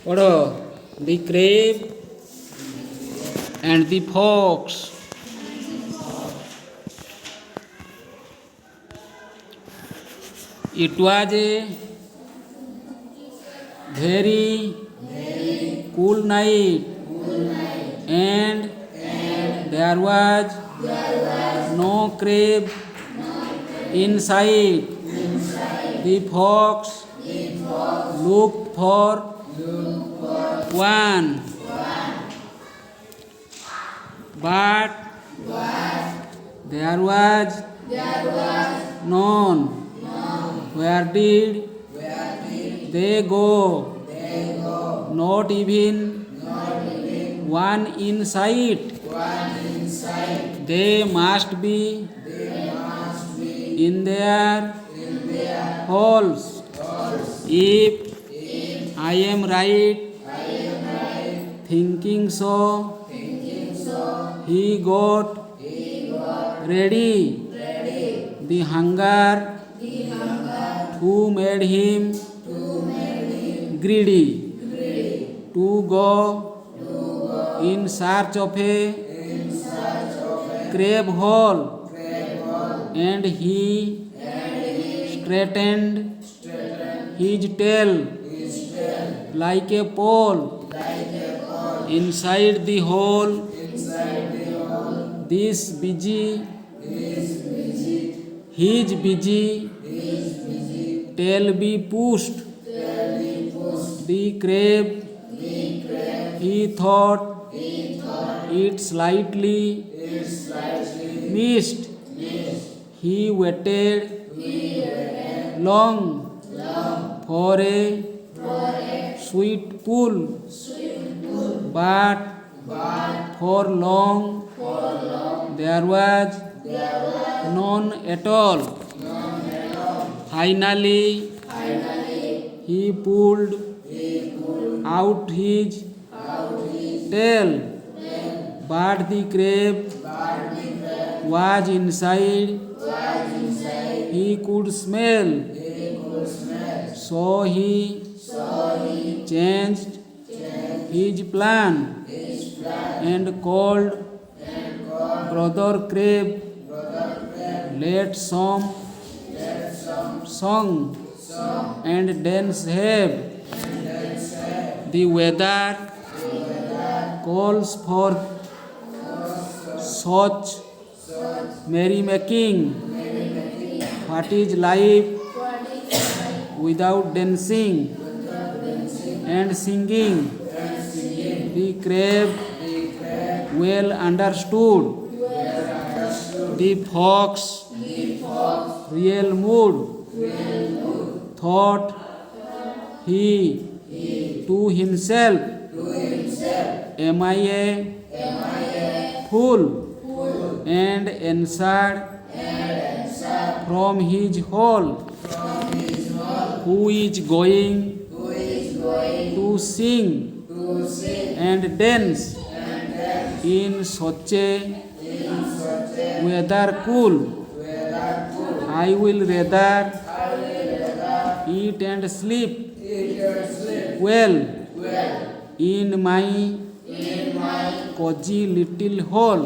पढ़ो the crab and the fox. It was a very cool night, and there was no crab in sight. The fox looked for one, but there was none. Where did they go? Not even one in sight. They must be in their holes. If I am right, thinking so, he got ready. The hunger who made him greedy to go in search of a crab hole, and he straightened his tail like a pole inside the hole. His busy tail be pushed. The crab, he thought, it slightly missed. He waited long for a sweet pull, but for long there was none at all. Finally, he pulled out his tail, but the crab was inside. He could smell, so he changed his plan and called Brother Crab. Let's some song and dance have. The weather calls for such merrymaking. What is life without dancing and singing? The crab well understood the fox real mood. Thought he to himself, am I a fool? And answered from his hole, who is going to sing and dance in such a weather cool? I will rather eat and sleep well in my cozy little hole.